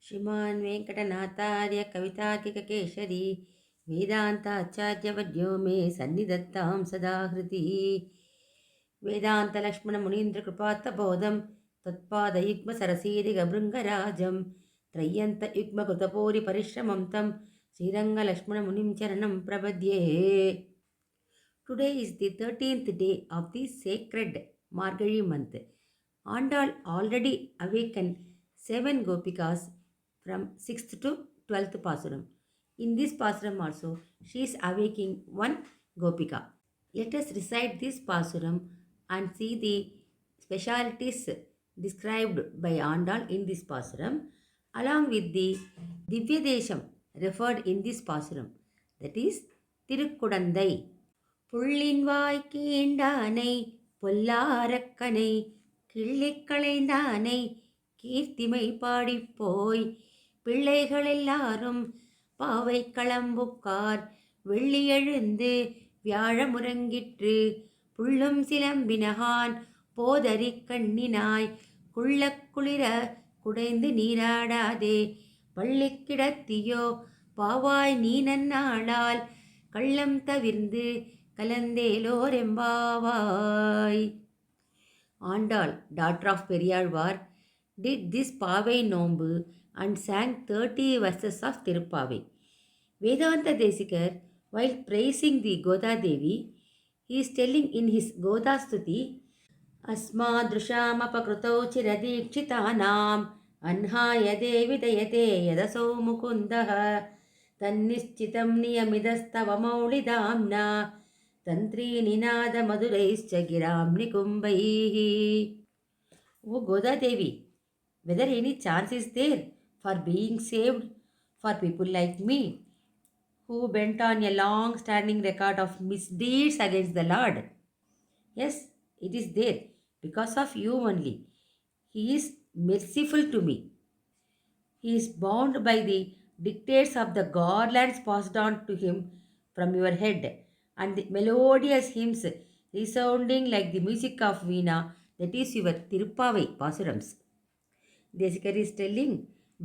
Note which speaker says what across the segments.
Speaker 1: श्रीमान् वेङ्कटनाथार्य कवितार्किककेशरी वेदान्ताचार्यवर्यो मे सन्निधत्तां सदा हृदि वेदान्तलक्ष्मणमुनीन्द्रकृपात्तबोधं तत्पादयुग्मसरसीरिगभृङ्गराजं त्रय्यन्तयुग्मकृतपोरिपरिश्रमं तं श्रीरङ्गलक्ष्मणमुनिं चरणं प्रपद्ये. Today is the 13th day of the sacred Margazhi month. Andal already awakened 7 Gopikas from 6th to 12th Pasuram. In this Pasuram also, she is awaking one Gopika. Let us recite this Pasuram and see the specialities described by Andal in this Pasuram along with the Divyadesham referred in this Pasuram, that is Tirukudandai. புள்ளின் வாய் கீண்டானை பொல்லாரக்கனை கிள்ளிக் களைந்தானை கீர்த்திமை பாடிப்போய் பிள்ளைகள் எல்லாரும் பாவை களம்புக்கார் வெள்ளி எழுந்து வியாழமுறங்கிற்று புள்ளும் சிலம்பினகான் போதறி கண்ணினாய் குள்ளக் குளிர குடைந்து நீராடாதே பள்ளி கிடத்தியோ பாவாய் நீ நன்னாளால் கள்ளம் தவிர்ந்து கலந்தேலோரெம்பாவாய். Andal, daughter of Periyalvar, did this Pavai Nombu and sang 30 verses of Tirupavai. Vedanta Desikar, while praising the Goda Devi, he is telling in his Goda Stuti, Asmadrushamapakrutau chiradikchitanam anhaya devi dayate yadaso mukundaha तन्निश्चितं नियमिदस्तवमौलिदाम्ना तन्त्रीनिनादमधुरैश्च गिरां निकुम्भैः. O Goda Devi, whether any chance is there for being saved for people like me, who bent on a long-standing record of misdeeds against the Lord? Yes, it is there, because of you only. He is merciful to me. He is bound by the dictates of the garlands passed on to him from your head, and the melodious hymns resounding like the music of Veena, that is your Tirupavai Pasurams. Desikar is telling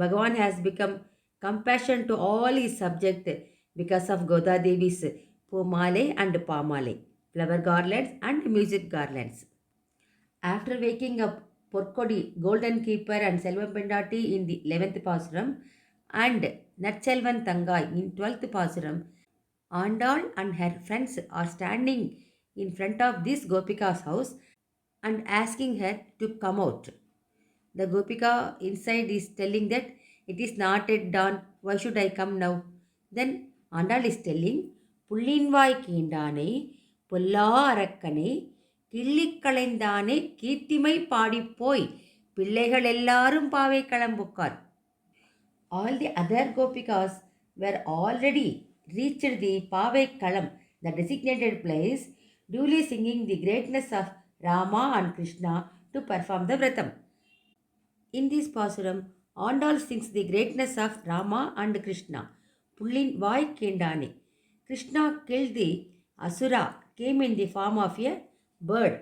Speaker 1: Bhagavan has become compassion to all his subjects because of Goda Devi's Pomale and Pamale, flower garlands and music garlands. After waking up Porkodi, Golden Keeper and Selvam Pendati in the 11th Pasuram and Natchelvan Tangai in 12th Pasuram, Andal and her friends are standing in front of this Gopika's house and asking her to come out. The Gopika inside is telling that it is not yet dawn, why should I come now? Then Andal is telling, Pullinvai Kindane, Pulla Arakkane, கிள்ளிக் களைந்தானே கீர்த்திமை பாடிப்போய் பிள்ளைகள் எல்லாரும் பாவை களம்புக்கார். All the other Gopikas were already reached the Pavai Kalam, the designated place, duly singing the greatness of Rama and Krishna to perform the Vratam. In this Pasuram, Andal sings the greatness of Rama and Krishna. Pullin Vai Kendane. Krishna killed the Asura, came in the form of a bird,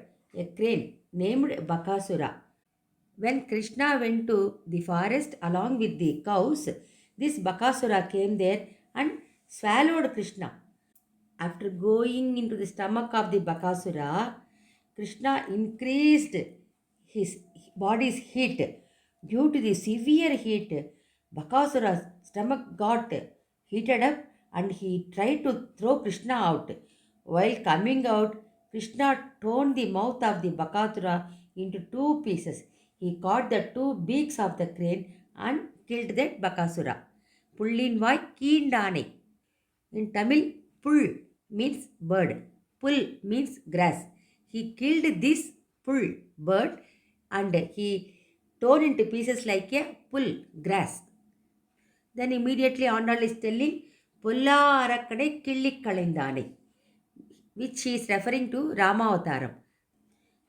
Speaker 1: a crane named Bakasura. When Krishna went to the forest along with the cows, this Bakasura came there and swallowed Krishna. After going into the stomach of the Bakasura, Krishna increased his body's heat. Due to the severe heat, Bakasura's stomach got heated up and he tried to throw Krishna out. While coming out, Krishna torn the mouth of the Bakasura into 2 pieces. He caught the 2 beaks of the crane and killed that Bakasura. Pullinvai Keendane. In Tamil, Pull means bird. Pull means grass. He killed this pull bird and he torn into pieces like a pull grass. Then immediately Andal is telling Pulla Arakkane Killik Kalindane, which he is referring to Rama Avataram.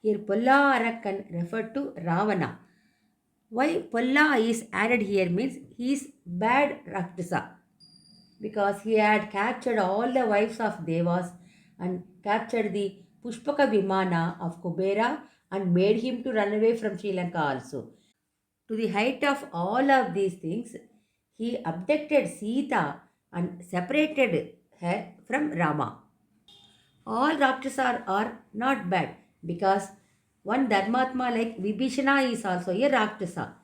Speaker 1: Here Pulla Arakkan referred to Ravana. Why Pulla is added here means he is bad Rakshasa, because he had captured all the wives of Devas and captured the Pushpaka Vimana of Kubera and made him to run away from Sri Lanka also. To the height of all of these things, he abducted Sita and separated her from Rama. All Rakshasas are not bad because one Dharmatma like Vibhishana is also a Rakshasa.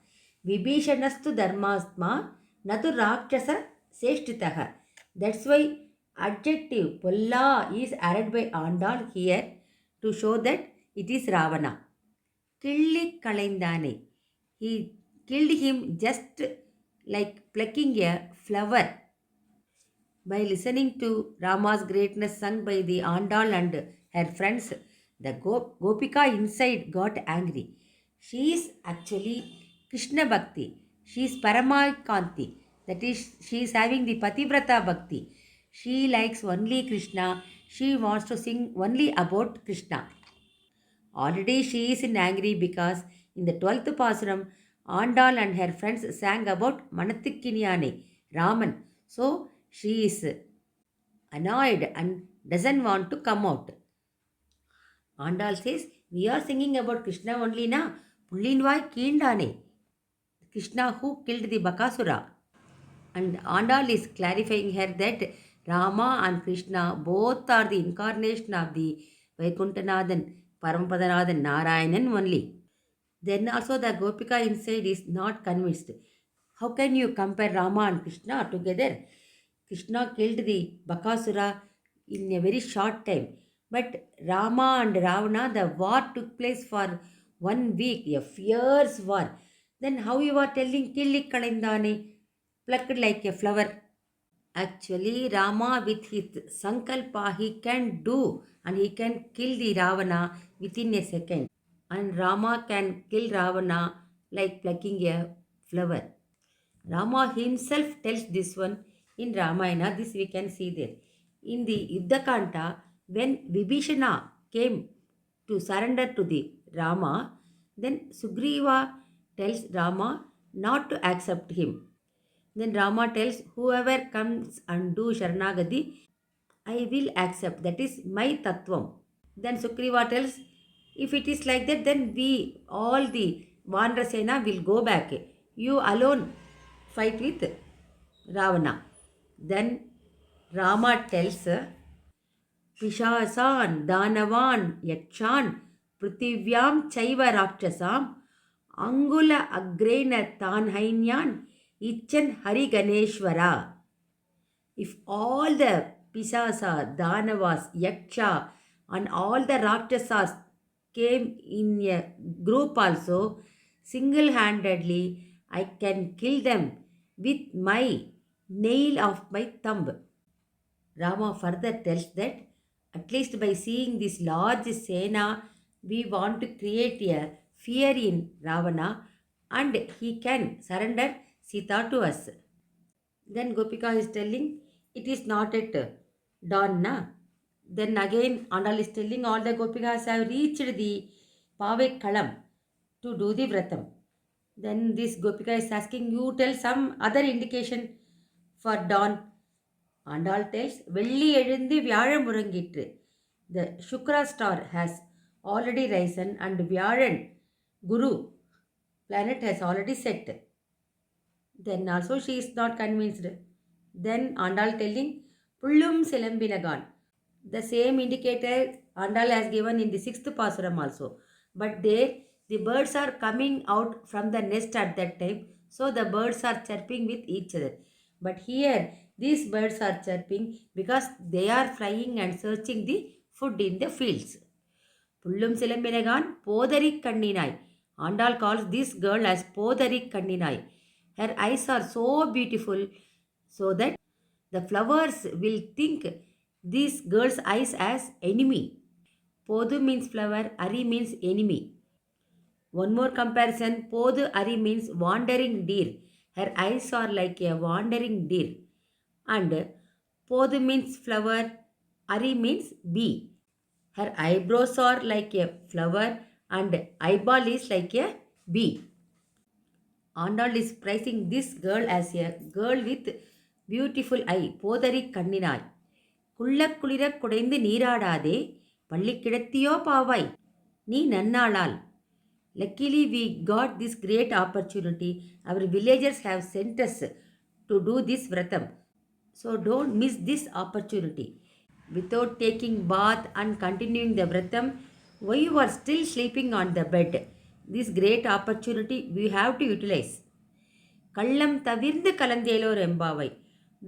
Speaker 1: Vibhishanastu Dharmatma Natu Rakshasa Seshtitaha. That's why adjective Pulla is added by Andal here to show that it is Ravana. Killi Kalaindane. He killed him just like plucking a flower. By listening to Rama's greatness sung by the Andal and her friends, the Gopika inside got angry. She is actually Krishna Bhakti. She is Paramakanti. That is, she is having the Pativrata Bhakti. She likes only Krishna. She wants to sing only about Krishna. Already she is in angry because in the 12th Pasuram, Andal and her friends sang about Manathikiniyane, Raman. So she is annoyed and doesn't want to come out. Andal says, we are singing about Krishna only na. Pullinvai Kindane. Krishna who killed the Bakasura. And Andal is clarifying here that Rama and Krishna both are the incarnation of the Vaikunthanathan, Parampadanathan, Narayanan only. Then also the Gopika inside is not convinced. How can you compare Rama and Krishna together? Krishna killed the Bakasura in a very short time. But Rama and Ravana, the war took place for 1 week, a fierce war. Then how you are telling Killi Kalindane, plucked like a flower? Actually, Rama with his Sankalpa, he can do and he can kill the Ravana within a second. And Rama can kill Ravana like plucking a flower. Rama himself tells this one in Ramayana, this we can see there. In the Yuddhakanta, when Vibhishana came to surrender to the Rama, then Sugriva tells Rama not to accept him. Then Rama tells, whoever comes and do Sharanagati, I will accept. That is my Tattvam. Then Sugriva tells, if it is like that, then we, all the Vanrasena will go back. You alone fight with Ravana. Then Rama tells, Pishasan, Danavan, Yakshan, Prithvivyam Chaiva Rakshasam, Angula Agrena Tanhainyan, Ichan Hari Ganeshwara. If all the Pisasa, Danavas, Yaksha, and all the Rakshasas came in a group also, single handedly, I can kill them with my nail of my thumb. Rama further tells that at least by seeing this large Sena, we want to create a fear in Ravana and he can surrender Sita to us. Then Gopika is telling, it is not at dawn, na? Then again, Andal is telling all the Gopikas have reached the Pave Kalam to do the Vratam. Then this Gopika is asking, you tell some other indication for dawn. Andal tells, வெள்ளி எழுந்து வியாழம் உறங்கிற்று. The Shukra star has already risen and Vyaran, Guru planet has already set. Then also she is not convinced. Then Andal telling, Pullum Silambinagan. The same indicator Andal has given in the 6th Pasuram also. But there the birds are coming out from the nest at that time. So the birds are chirping with each other. But here these birds are chirping because they are flying and searching the food in the fields. Pullum Silambinagan, Podari Kanninai. Andal calls this girl as Podari Kanninai. Her eyes are so beautiful so that the flowers will think this girl's eyes as enemy. Podu means flower, Ari means enemy. One more comparison, Podu Ari means wandering deer. Her eyes are like a wandering deer. And Podu means flower, Ari means bee. Her eyebrows are like a flower and eyeball is like a bee. Andal is praising this girl as a girl with beautiful eye, போதரி கண்ணினாய். குள்ளக் குளிரக் குடைந்து நீராடாதே, பள்ளி கிடத்தியோ பாவாய், நீ நன்னாளால். Luckily, we got this great opportunity. Our villagers have sent us to do this vratam. So don't miss this opportunity. Without taking bath and continuing the vratam, why you are still sleeping on the bed? This great opportunity we have to utilize. Kallam தவிர்ந்து கலந்தேலோர் எம்பாவை.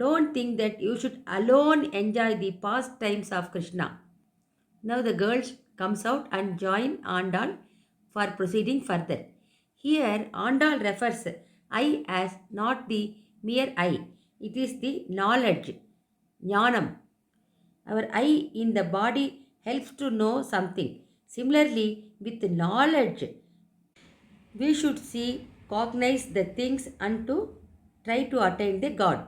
Speaker 1: Don't think that you should alone enjoy the pastimes of Krishna. Now the girls comes out and join Andal for proceeding further. Here Andal refers I as not the mere I. It is the knowledge, jnanam. Our I in the body helps to know something. Similarly, with knowledge, we should see, cognize the things and to try to attain the God.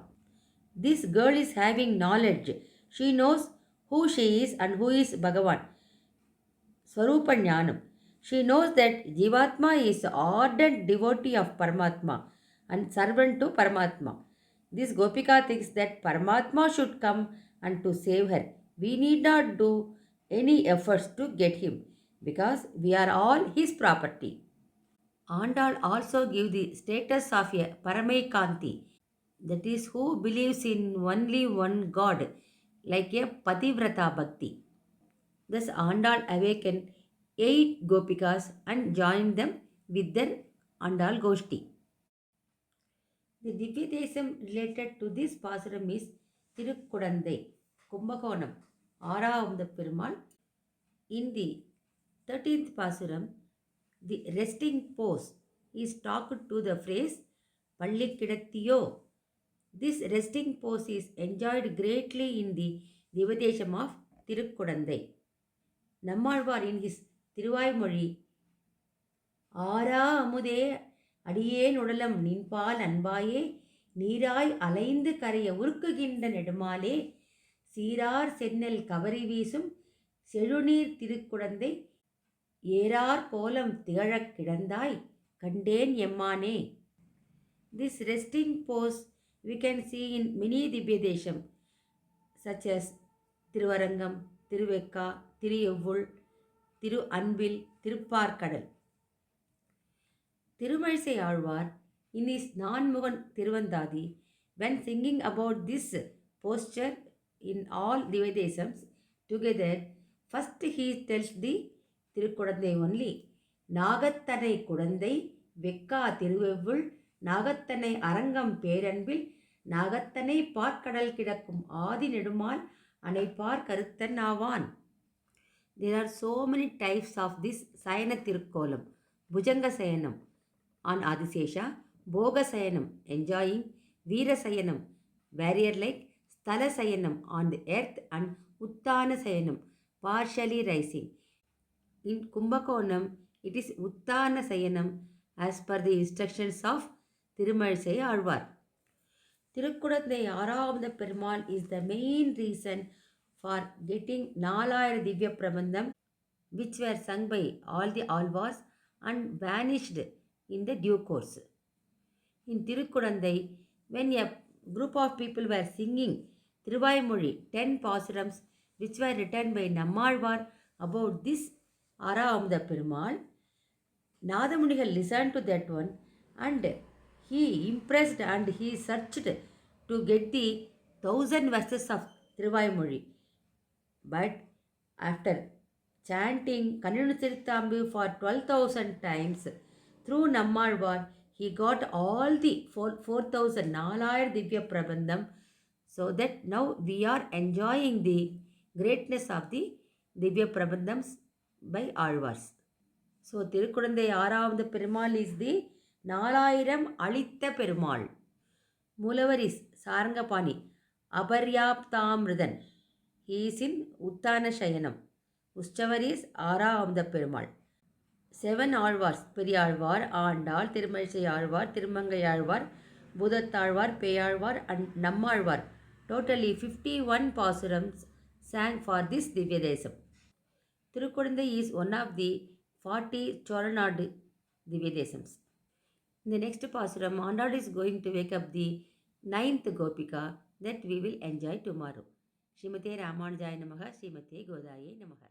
Speaker 1: This girl is having knowledge. She knows who she is and who is Bhagavan. Swarupa Jnanam. She knows that Jivatma is ardent devotee of Paramatma and servant to Paramatma. This Gopika thinks that Paramatma should come and to save her. We need not do any efforts to get him because we are all his property. Andal also give the status of a Paramaikanti, that is who believes in only one God, like a Pativrata Bhakti. Thus Andal awakened 8 Gopikas and joined them with their Andal Goshti. The Divyadesam related to this Pasuram is Tirukudandai, Kumbakonam, Aravam Perumal. In the 13th Pasuram, the resting pose is talked to the phrase Pallikidattiyo. This resting pose is enjoyed greatly in the Divyadesam of Tirukudandai. Nammalvar in his Thiruvaimozhi ஆரா அமுதே அடியேன் உடலம் நின்பால் அன்பாயே நீராய் அலைந்து கரைய உருக்குகின்ற நெடுமாலே சீரார் சென்னல் கவரி வீசும் செழுநீர் திருக்குடந்தை ஏறார் கோலம் திகழக் கிடந்தாய் கண்டேன் எம்மானே. This resting pose we can see in many Divyadesham such as Tiruvarangam, Tiruvekka, Tiruvul, Tiru Anbil, Tirupparkadal. Tirumalizai Alvar in his Nanmugan Tiruvandadi, when singing about this posture in all Divyadesams together, first he tells the Tirukudandai only. Nagattanai Kudandai, Vekka Tiruvevul, Nagattanai Arangam Peranbil, Nagattanai Parkadal Kidakkum Adi Nedumal, Anaipar Karuthan Avan. There are so many types of this Sayana Tirukkolam. Bhujanga Sayanam on Adisesha, Bhoga Sayanam enjoying, Veera Sayanam warrior like, Sthala Sayanam on the earth and Uttana Sayanam partially rising. In Kumbakonam, it is Uttana Sayanam as per the instructions of Tirumalizai Alvar. Tirukudandai Aravamda Perumal is the main reason for getting Nalayar Divya Prabandham, which were sung by all the Alvars and vanished in the due course. In Tirukudandai, when a group of people were singing Thiruvaimozhi, 10 pasurams which were written by Nammalvar about this Aravamda Perumal, Nadamunigal listened to that one and he impressed and he searched to get the 1000 verses of Thiruvaimozhi. But after chanting Kannanu for 12,000 times through Nammalvar, he got all the 4,000 Nalayar Divya Prabandham, so that now we are enjoying the greatness of the Divya Prabandhams by Alvars. So Tirukudandai Aravamda Perumal is the Nalayiram Alitha Perumal. Mulavar is Sarangapani, Aparyaptamridan. He is in Uttana Shayanam. Ustavar is Aravamda Perumal. 7 Alvars, Periyalvar, Andal, Tirumalizai Alvar, Tirumangai Alvar, Bhudattalvar, Peyalvar and Nammalvar. Totally 51 pasurams sang for this Divyadesam. Tirukudandai is one of the 40 Choranadu Divyadesams. In the next pasuram, Andal is going to wake up the 9th Gopika that we will enjoy tomorrow. Srimate Ramanujaya Namaha, Srimate Godaye Namaha.